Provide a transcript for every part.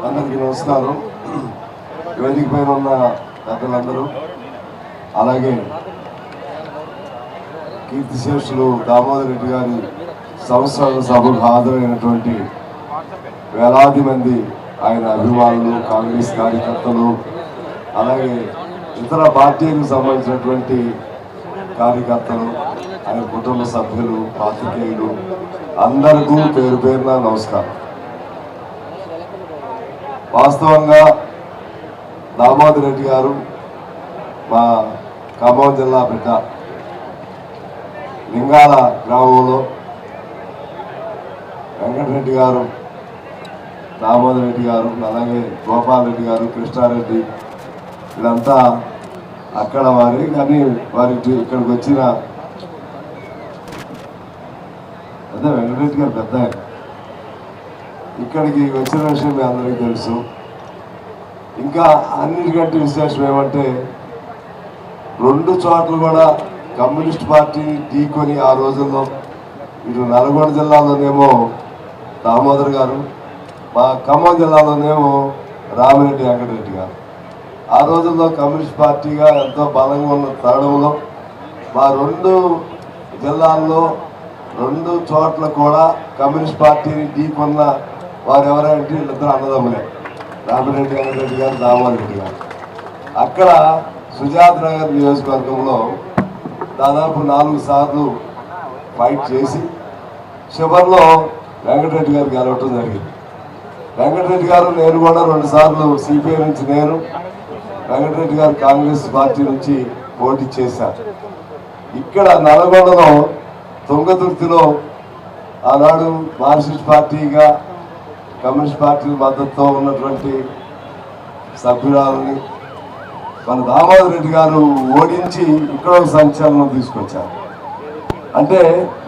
అందరికీ నమస్కారం. వేదిక పైన ఉన్న పెద్దలందరూ, అలాగే కీర్తిశేషులు దామోదర్ రెడ్డి గారి సంవత్సరాల సభకు హాజరైనటువంటి వేలాది మంది ఆయన అభిమానులు, కాంగ్రెస్ కార్యకర్తలు, అలాగే ఇతర పార్టీలకు సంబంధించినటువంటి కార్యకర్తలు, ఆయన కుటుంబ సభ్యులు, పాత్రికేయులు అందరికీ పేరు పేరున నమస్కారం. వాస్తవంగా దామోదర్ రెడ్డి గారు మా ఖమ్మం జిల్లా బిడ్డ. లింగాల గ్రామంలో వెంకటరెడ్డి గారు, దామోదర్ రెడ్డి గారు, అలాగే గోపాల్ రెడ్డి గారు, కృష్ణారెడ్డి వీళ్ళంతా అక్కడ వారి, కానీ వారి ఇక్కడికి వచ్చిన అదే వెంకటరెడ్డి గారు పెద్ద ఇక్కడికి వచ్చిన విషయం మీ అందరికీ తెలుసు. ఇంకా అన్నిటికంటే విశేషం ఏమంటే, రెండు చోట్ల కూడా కమ్యూనిస్ట్ పార్టీ ఢీకొని ఆ రోజుల్లో ఇటు నల్గొండ జిల్లాలోనేమో దామోదర్ గారు, మా ఖమ్మం జిల్లాలోనేమో రామిరెడ్డి వెంకటరెడ్డి గారు. ఆ రోజుల్లో కమ్యూనిస్ట్ పార్టీగా ఎంతో బలంగా ఉన్న తరుణంలో మా రెండు జిల్లాల్లో రెండు చోట్ల కూడా కమ్యూనిస్ట్ పార్టీని ఢీకొన్న వారు ఎవరంటే వీళ్ళిద్దరు అన్నదమ్ములే, రామిరెడ్డి వెంకటరెడ్డి గారు, దామోదర్ రెడ్డి గారు. అక్కడ సుజాత్ నగర్ నియోజకవర్గంలో దాదాపు 4 సార్లు ఫైట్ చేసి చివరిలో వెంకటరెడ్డి గారు గెలవటం జరిగింది. వెంకటరెడ్డి గారు, నేను కూడా 2 సార్లు సిపిఐ నుంచి నేను, వెంకటరెడ్డి గారు కాంగ్రెస్ పార్టీ నుంచి పోటీ చేశారు. ఇక్కడ నల్గొండలో తుంగతుర్తిలో ఆనాడు మార్క్సిస్ట్ పార్టీగా కమ్యూనిస్ట్ పార్టీ మద్దతుతో ఉన్నటువంటి సభ్యురాలని మన దామోదర్ రెడ్డి గారు ఓడించి ఇక్కడ ఒక సంచలనం తీసుకొచ్చారు. అంటే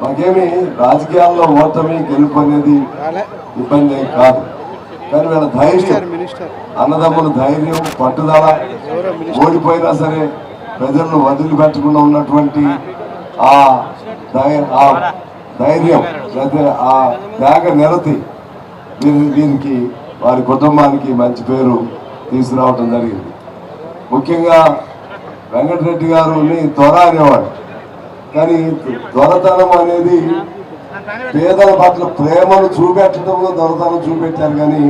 మాకేమి రాజకీయాల్లో ఓటమి గెలుపు అనేది ఇబ్బంది ఏం కాదు, కానీ వీళ్ళ ధైర్యం, అన్నదమ్ముల ధైర్యం, పట్టుదల, ఓడిపోయినా సరే ప్రజలను వదిలిపెట్టకుండా ఉన్నటువంటి ఆ ధైర్యం, లేకపోతే ఆ త్యాగ నిరతి దీనికి వారి కుటుంబానికి మంచి పేరు తీసుకురావటం జరిగింది. ముఖ్యంగా వెంకటరెడ్డి గారిని త్వర అనేవాడు, కానీ దొరతనం అనేది పేదల పట్ల ప్రేమను చూపెట్టడంలో దొరతనం చూపెట్టారు, కానీ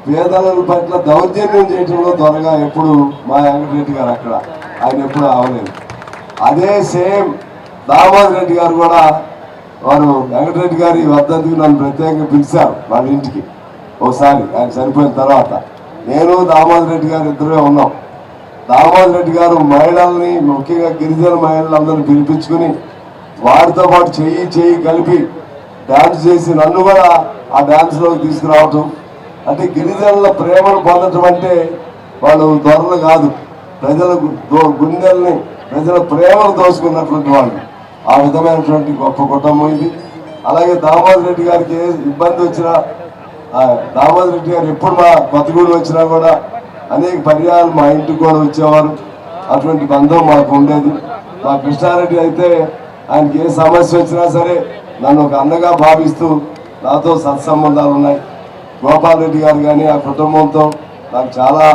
పేదల పట్ల దౌర్జన్యం చేయడంలో త్వరగా ఎప్పుడు మా వెంకటరెడ్డి గారు అక్కడ ఆయన ఎప్పుడు అవలేదు. అదే సేమ్ దామోదర్ రెడ్డి గారు కూడా, వారు వెంకటరెడ్డి గారి వర్ధంతికి నన్ను ప్రత్యేకంగా పిలిచారు వాళ్ళ ఇంటికి ఒకసారి. ఆయన చనిపోయిన తర్వాత నేను దామోదర్ రెడ్డి గారు ఇద్దరే ఉన్నాం. దామోదర్ రెడ్డి గారు మహిళల్ని, ముఖ్యంగా గిరిజన మహిళలందరినీ పిలిపించుకుని వారితో పాటు చెయ్యి కలిపి డ్యాన్స్ చేసి నన్ను కూడా ఆ డ్యాన్స్లోకి తీసుకురావటం. అంటే గిరిజనుల ప్రేమను పొందటం అంటే వాళ్ళు దొరలు కాదు, ప్రజల గుండెల్ని, ప్రజల ప్రేమను దోచుకున్నటువంటి వాళ్ళు. ఆ విధమైనటువంటి గొప్ప కుటుంబం ఇది. అలాగే దామోదర్ రెడ్డి గారికి ఏ ఇబ్బంది వచ్చినా, దామోదర్ రెడ్డి గారు ఎప్పుడు మా కొత్తగూడు వచ్చినా కూడా అనేక పర్యాలు మా ఇంటికి కూడా వచ్చేవారు. అటువంటి బంధం మాకు ఉండేది. మా కృష్ణారెడ్డి అయితే ఆయనకి ఏ సమస్య వచ్చినా సరే నన్ను ఒక అన్నగా భావిస్తూ నాతో సత్సంబంధాలు ఉన్నాయి. గోపాల్ రెడ్డి గారు కానీ ఆ కుటుంబంతో నాకు చాలా,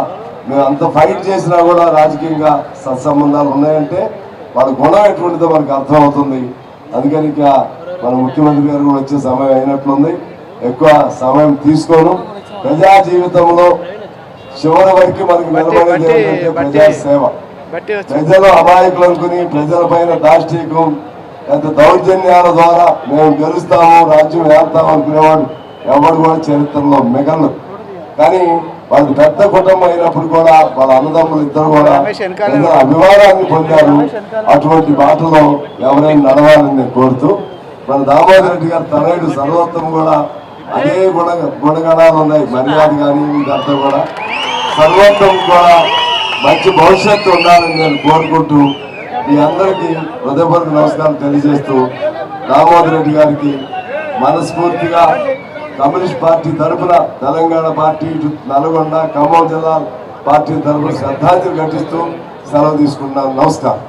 మేము అంత ఫైట్ చేసినా కూడా రాజకీయంగా సత్సంబంధాలు ఉన్నాయంటే వాళ్ళ గుణం ఎటువంటిదో మనకు అర్థమవుతుంది. అందుకని ఇక మన ముఖ్యమంత్రి గారు కూడా వచ్చే సమయం అయినట్లుంది. ఎక్కువ సమయం తీసుకోను. ప్రజా జీవితంలో చివరి వరకు మనకు నిలబడేది ఏంటంటే ప్రజాసేవ. ప్రజలు అమాయకులు అనుకుని ప్రజల పైన దాష్టీకం లేదా దౌర్జన్యాల ద్వారా మేము గెలుస్తాము, రాజ్యం వేస్తాము అనుకునేవాడు ఎవరు కూడా చరిత్రలో మిగలరు. కానీ వాళ్ళకి పెద్ద కుటుంబం అయినప్పుడు కూడా వాళ్ళ అన్నదమ్ములు ఇద్దరు కూడా అభిమానాన్ని పొందారు. అటువంటి బాటలో ఎవరైనా నడవాలని నేను కోరుతూ, మన దామోదర్ రెడ్డి గారు తనయుడు సర్వోత్తమ కూడా అదే గుణగణాలు ఉన్నాయి. మర్యాద కానీ ఇదంతా కూడా సర్వోత్తమ కూడా మంచి భవిష్యత్తు ఉండాలని నేను కోరుకుంటూ మీ అందరికీ హృదయపూర్వక నమస్కారం తెలియజేస్తూ, దామోదర్ రెడ్డి గారికి మనస్ఫూర్తిగా కమ్యూనిస్ట్ పార్టీ తరఫున, తెలంగాణ పార్టీ, నల్గొండ, ఖమ్మం జిల్లా పార్టీ తరఫున శ్రద్ధాంజలి ఘటిస్తూ సెలవు తీసుకుంటున్నాను. నమస్కారం.